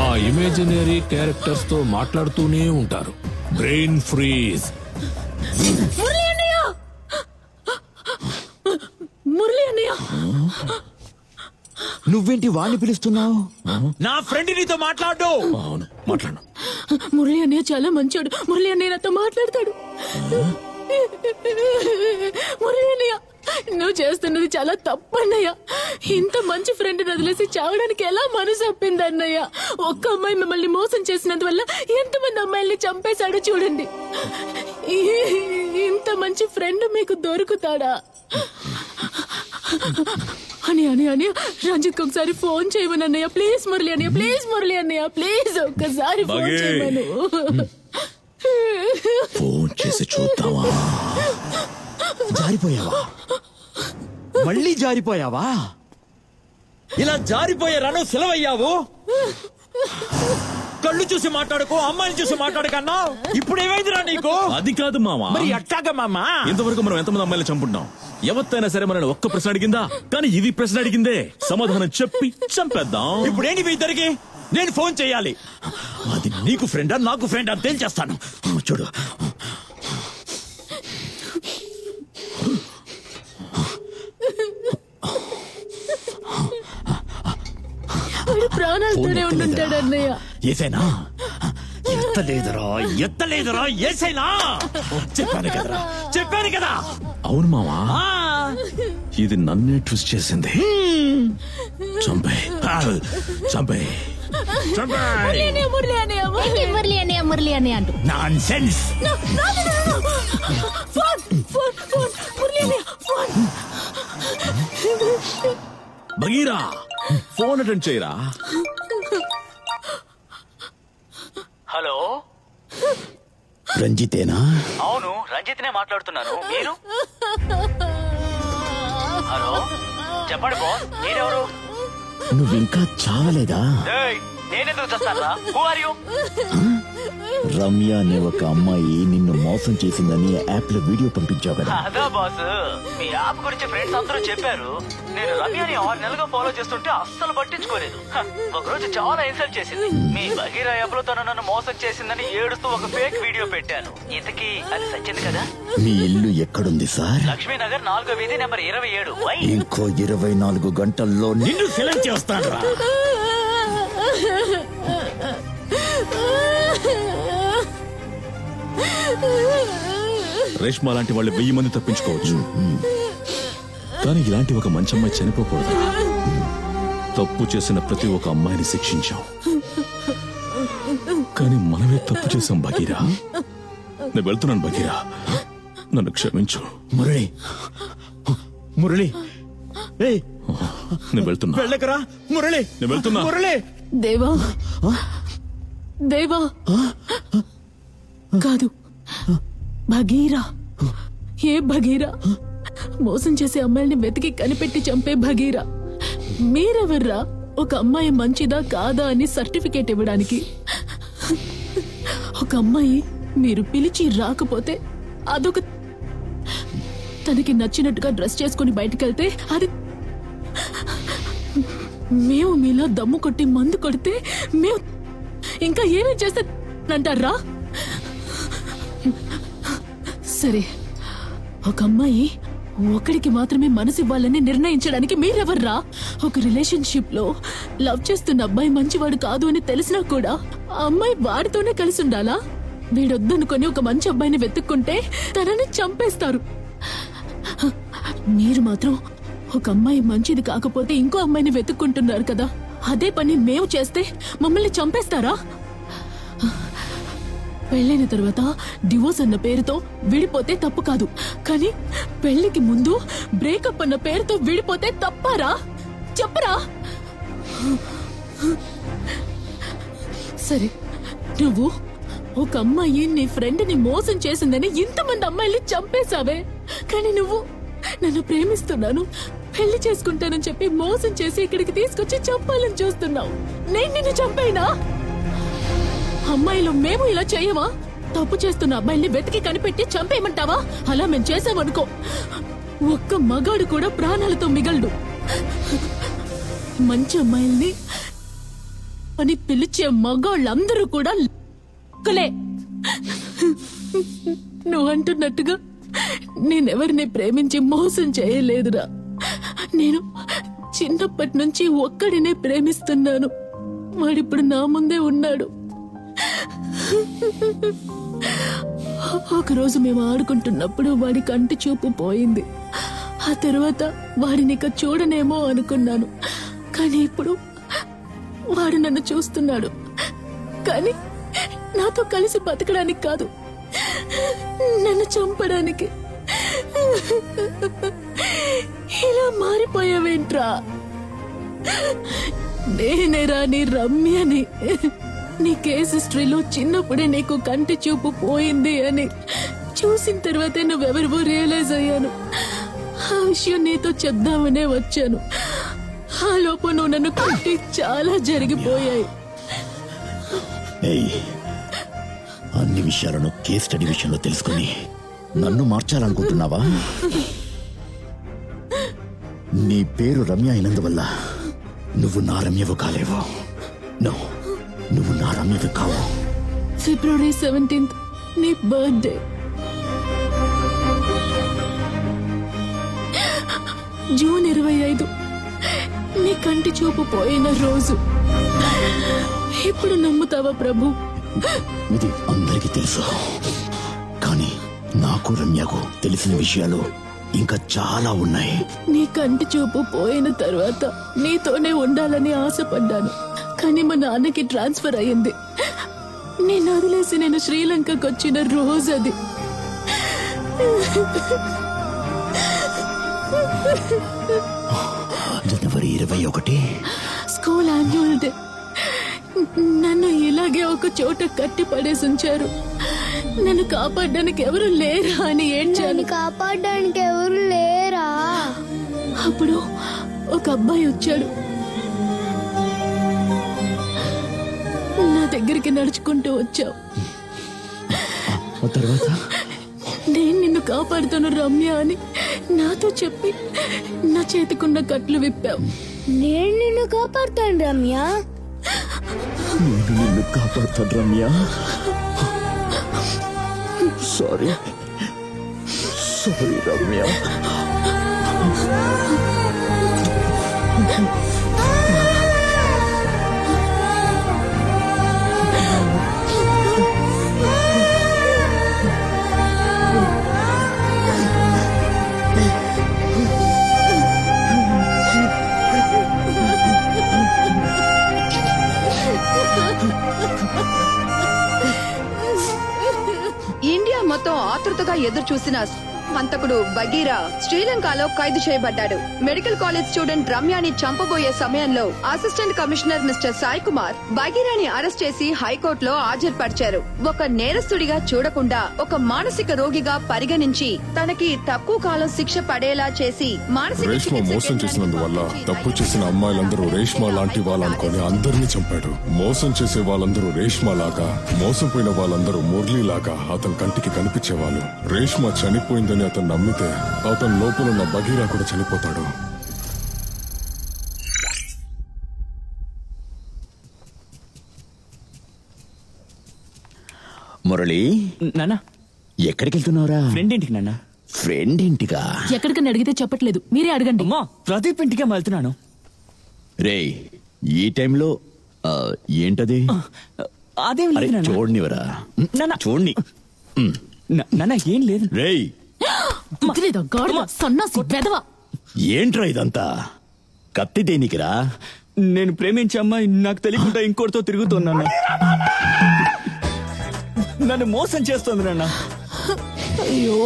ఆ imaginary characters తో మాట్లాడుతూనే ఉంటారు. Brain freeze. మురళి అన్నయ్య, నువ్వేంటి వాడిని పిలుస్తున్నావు? నా ఫ్రెండ్ నీతో మాట్లాడు. అవును, మాట్లాడు. మురళి అన్నయ్య చాలా మంచోడు. మురళి అన్నయ్య నాతో మాట్లాడతాడు. మురళి అన్నయ్య, నువ్వు చేస్తున్నది చాలా తప్పు అన్నయ్య. ఇంత మంచి ఫ్రెండ్ వదిలేసి చావడానికి ఎలా మనసు అప్పింది అన్నయ్య? ఒక్క అమ్మాయి మిమ్మల్ని మోసం చేసినందువల్ల ఎంతమంది అమ్మాయిల్ని చంపేశాడో చూడండి. ఇంత మంచి ఫ్రెండ్ మీకు దొరుకుతాడా? అని అని అని రంజిత్ ఒకసారి ఫోన్ చేయమని అన్నయ్య. ప్లీజ్ మురళి అన్నయ్య, ప్లీజ్ మురళి అన్నయ్య, ప్లీజ్ ఒక్కసారి ఫోన్ చేయమను. ఫోన్ చేసి చూద్దామా? జారిపోయావా? మళ్ళీ జారిపోయావా? ఇలా జారిపోయారాను సెలవయ్యావు. కళ్ళు చూసి మాట్లాడుకో, అమ్మాయిని చూసి మాట్లాడకన్నా. ఇప్పుడు ఏమైందిరా నీకు? అది కాదు మామా. మరి అట్టాగా మామా? ఇంతవరకు మనం ఎంతమంది అమ్మాయిలు చంపుంటాం? ఎవరైనా సరే మనల్ని ఒక్క ప్రశ్న అడిగిందా? కానీ ఇది ప్రశ్న అడిగిందే. సమాధానం చెప్పి చంపేద్దాం. ఇప్పుడు ఏంటి మీ ఇద్దరికి? నేను ఫోన్ చేయాలి. అది నీకు ఫ్రెండా నాకు ఫ్రెండా తేల్చేస్తాను. చూడు, ప్రాణాలతోనే ఉండుంటాడు అన్నయ్య. ఏసైనా ఎత్తలేదురా ఏసైనా. చెప్పాను కదా. అవును మామా, ఇది నన్నే ట్విస్ట్ చేసింది. చంపే మురళి అన్నయ్య అంటూ నాన్సెన్స్. బగీరా, ఫోన్ అటెండ్ చేయరా. హలో, రంజితేనా? అవును, రంజిత్నే మాట్లాడుతున్నాను. మీరు? హలో, చెప్పండి బాస్, మీరెవరు? నువ్వింకా చావలేదా? నేనెందుకు చేస్తాను? Who are you? రమ్య అనే ఒక అమ్మాయి నిన్ను మోసం చేసిందని యాప్ లో వీడియో పంపించావు కదా? అదా బాస్, మీ యాప్ గురించి ఫ్రెండ్స్ అందరూ చెప్పారు. నేను రమ్యని 6 నెలలుగా ఫాలో చేస్తుంటే అస్సలు పట్టించుకోలేదు. ఒకరోజు చాలా ఇన్సల్ట్ చేసింది. మీ బగీరా యాప్ లో తను నన్ను మోసం చేసిందని ఏడుస్తూ ఒక ఫేక్ వీడియో పెట్టాను. ఇంతకీ అది సచ్చింది కదా? మీ ఇల్లు ఎక్కడుంది సార్? లక్ష్మీనగర్ 4వ వీధి నెంబర్ 27. ఇంకో 24 గంటల్లో నిన్ను సెలెక్ట్ చేస్తాను. రేష్మా లాంటి వాళ్ళు 1000 మంది తప్పించుకోవచ్చు, కానీ ఇలాంటి ఒక మంచి అమ్మాయి చనిపోకూడదు. తప్పు చేసిన ప్రతి ఒక్క అమ్మాయిని శిక్షించాం, కానీ మనమే తప్పు చేశాం. బగీరా, నేను వెళ్తున్నాను. బగీరా, నన్ను క్షమించు. మురళి నేను వెళ్తున్నా. వెళ్ళకరా మురళి, నేను వెళ్తున్నా. మురళి. దేవా కాదు, భగీరా. ఏ భగీరా? మోసం చేసే అమ్మాయిల్ని వెతికి కనిపెట్టి చంపే భగీరా. మీరెవర్రా ఒక అమ్మాయి మంచిదా కాదా అని సర్టిఫికేట్ ఇవ్వడానికి? ఒక అమ్మాయి మీరు పిలిచి రాకపోతే అదొక, తనకి నచ్చినట్టుగా డ్రెస్ చేసుకుని బయటకెళ్తే అది, మేము మీలా దమ్ము కొట్టి మందు కొడితే మేము ఇంకా ఏమేం చేస్తే అంటారా? సరే, ఒక అమ్మాయి ఒకడికి మాత్రమే మనసు ఇవ్వాలని నిర్ణయించడానికి మీరెవర్రా? ఒక రిలేషన్షిప్ లో లవ్ చేస్తున్న అబ్బాయి మంచివాడు కాదు అని తెలిసినా కూడా ఆ అమ్మాయి వాడితోనే కలిసి ఉండాలా? వీడొద్దనుకొని ఒక మంచి అబ్బాయిని వెతుక్కుంటే తనని చంపేస్తారు. మీరు మాత్రం ఒక అమ్మాయి మంచిది కాకపోతే ఇంకో అమ్మాయిని వెతుక్కుంటున్నారు కదా. అదే పని మేము చేస్తే మమ్మల్ని చంపేస్తారా? పెళ్ళైన తర్వాత డివోర్స్ అన్న పేరుతో విడిపోతే తప్పు కాదు, కానీ పెళ్లికి ముందు బ్రేకప్ అన్న పేరుతో విడిపోతే తప్పారా? చెప్పరా? సరే, నువ్వు ఒక అమ్మాయి నీ ఫ్రెండ్ ని మోసం చేసిందని ఇంతమంది అమ్మాయిల్ని చంపేశావే, కానీ నువ్వు నన్ను ప్రేమిస్తున్నాను, పెళ్లి చేసుకుంటానని చెప్పి మోసం చేసి ఇక్కడికి తీసుకొచ్చి చంపాలని చూస్తున్నావు. నేను నిన్ను చంపేనా? అమ్మాయిలు మేము ఇలా చేయమా? తప్పు చేస్తున్న అబ్బాయిల్ని వెతికి కనిపెట్టి చంపేయమంటావా? అలా మేము చేసామనుకో, ఒక్క మగాడు కూడా ప్రాణాలతో మిగలడు. మంచి అమ్మాయిల్ని అని పిలిచే మగాళ్ళందరూ కూడా లే. నువ్వు అంటున్నట్టుగా నేనెవరిని ప్రేమించి మోసం చేయలేదురా. నేను చిన్నప్పటి నుంచి ఒక్కడినే ప్రేమిస్తున్నాను. వాడిప్పుడు నా ముందే ఉన్నాడు. ఒకరోజు మేము ఆడుకుంటున్నప్పుడు వాడి కంటి చూపు పోయింది. ఆ తర్వాత వాడిని ఇక చూడనేమో అనుకున్నాను. కానీ ఇప్పుడు వాడు నన్ను చూస్తున్నాడు. కానీ నాతో కలిసి బతకడానికి కాదు, నన్ను చంపడానికి. ఇలా మారిపోయావేంట్రా? నేనేరా నీ రమ్యని. నీ కేస్ హిస్టరీలో చిన్నప్పుడే నీకు కంటి చూపు పోయింది అని చూసిన తర్వాతే నువ్వెవరివో రియలైజ్ అయ్యాను. ఆ విషయం నీతో చెప్దామనే వచ్చాను. ఆ లోపు నువ్వు నన్ను కొట్టి చాలా జరిగిపోయాయి. అన్ని విషయాలను కేస్ స్టడీ విషయంలో తెలుసుకుని నన్ను మార్చాలనుకుంటున్నావా? నీ పేరు రమ్య అయినందువల్ల నువ్వు నా రమ్యవు కాలేవు. నువ్వు నా రమ్యవి కావు. ఫిబ్రవరి 17th నీ బర్త్డే. జూన్ 25 నీ కంటి చూపు పోయిన రోజు. ఇప్పుడు నమ్ముతావా ప్రభు? ఇది అందరికీ తెలుసు. కానీ నాకు రమ్యకు తెలిసిన విషయాలు ఇంకా చాలా ఉన్నాయి. నీ కంటి చూపు పోయిన తర్వాత నీతోనే ఉండాలని ఆశపడ్డాను. కానీ మా నాన్నకి ట్రాన్స్ఫర్ అయ్యింది. నేను వదిలేసి నేను శ్రీలంకకు వచ్చిన రోజు అది. జనవరి 21 స్కూల్ యాన్యువల్ డే. నన్ను ఇలాగే ఒక చోట కట్టి పడేసి ఉంచారు. నన్ను కాపాడడానికి ఎవరు లేరా అని ఏడ్చాను. కాపాడడానికి ఎవరు లేరా? అప్పుడు ఒక అబ్బాయి వచ్చాడు. నా దగ్గరికి నడుచుకుంటూ వచ్చావు. తర్వాత నేను నిన్ను కాపాడుతాను రమ్య అని నాతో చెప్పి నా చేతికున్న కట్లు విప్పావు. నేను నిన్ను కాపాడుతాను రమ్య. నేను నిన్ను కాపాడుతాను రమ్య. సారీ రమ్య. ఇండియా మొత్తం ఆతృతగా ఎదురు చూసిన హంతకుడు బగీరా శ్రీలంకలో ఖైదు చేయబడ్డాడు. మెడికల్ కాలేజ్ స్టూడెంట్ రమ్యాని చంపబోయే సమయంలో assistant commissioner mister Sai Kumar బగీరాని అరెస్ట్ చేసి హైకోర్టులో హాజరుపరిచారు. ఒక నేరస్తుడిగా చూడకుండా ఒక మానసిక రోగిగా పరిగణించి తనకి తక్కువ కాలం శిక్ష పడేలా చేసి మానసిక రేష్మ మోసం చేసినందువల్ల తప్పు చేసిన అమ్మాయిలందరూ రేష్మ లాంటి వాళ్ళనుకొని అందరినీ చంపాడు. మోసం చేసే వాళ్ళందరూ రేష్మ లాగా, మోసపోయిన వాళ్ళందరూ మురళీ లాగా అతని కంటికి కనిపించేవాళ్ళు. రేష్మ చనిపోయిందని అతను నమ్మితే అతని లోపలున్న బగీరా కూడా చనిపోతాడు. మురళి, నాన్న ఎక్కడికి వెళ్తున్నావురా? ఫ్రెండ్ ఇంటికి నాన్న. ఫ్రెండ్ ఇంటికా? ఎక్కడికని అడిగితే చెప్పట్లేదు, మీరే అడగండి. అమ్మా, ప్రదీప్ ఇంటికే వెళ్తున్నాను. రేయ్, ఈ టైంలో ఏంటది? అదేం లేదు నాన్న. చూడనివరా? నాన్న. చూడని. నాన్న ఏం లేదు. రేయ్, వదిలేదా గాడిద సన్నాసి వెధవ. ఏంట్రా ఇదంతా? కత్తి దేనికిరా? నేను ప్రేమించే అమ్మాయి నాకు తెలియకుండా ఇంకోటితో తిరుగుతున్నాను. నన్ను మోసం చేస్తుంది నాన్న. అయ్యో,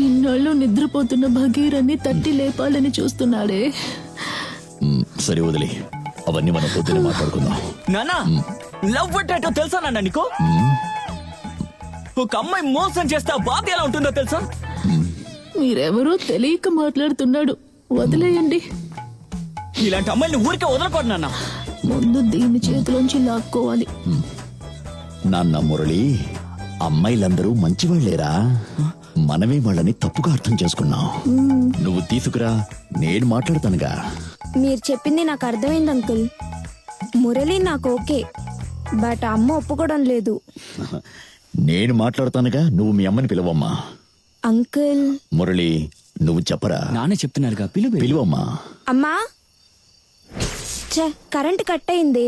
ఇన్నాళ్ళు నిద్రపోతున్న భగీరని తట్టి లేపాలని చూస్తున్నాడే. సరే వదిలే, అవన్నీ మనం పొద్దునే మాట్లాడుకుందాం. నాన్న, లవ్ అంటే తెలుసా నాన్న నీకు? ఒక అమ్మాయి మోసం చేస్తే బాధ ఎలా ఉంటుందో తెలుసా? మీరెవరో తెలియక మాట్లాడుతున్నాడు, వదిలేయండి. ఇలాంటి అమ్మాయిని ఊరికే వదలకూడదు నాన్న. ముందు దీని చేతిలోంచి లాక్కోవాలి. నాన్న మురళి, అమ్మాయిలందరూ మంచివాళ్లేరా? మనమే వాళ్ళని తప్పుగా అర్థం చేసుకున్నాం. నువ్వు తీసుకురా, నేను మాట్లాడతానుగా. మీరు చెప్పింది నాకు అర్థమైంది అంకుల్. మురళి నాకు ఓకే, బట్ అమ్మ ఒప్పుకోవడం లేదు. నేను మాట్లాడతానుగా, నువ్వు మీ అమ్మని పిలవమ్మా. అంకుల్. మురళి, నువ్వు చెప్పరా. నానే చెప్తున్నారుగా, పిలువమ్మా. అమ్మా, కరెంట్ కట్ అయింది.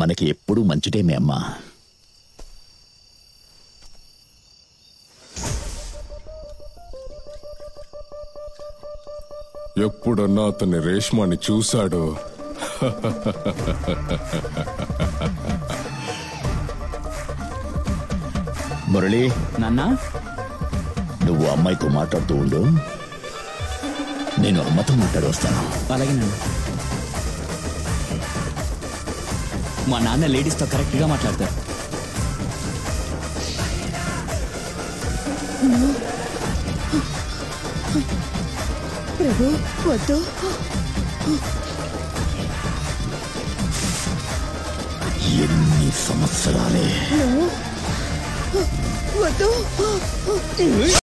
మనకి ఎప్పుడు మంచిటేమే అమ్మా. ఎప్పుడన్నా అతన్ని రేష్మాని చూశాడు. మురళి, నాన్న, నువ్వు అమ్మాయితో మాట్లాడుతూ ఉండు, నేను అమ్మతో మాట్లాడి వస్తాను. అలాగే నాన్న. మా నాన్న లేడీస్ తో కరెక్ట్ గా మాట్లాడతారు. ప్రభు వద్దు. ఎన్ని సంవత్సరాలే వద్దు.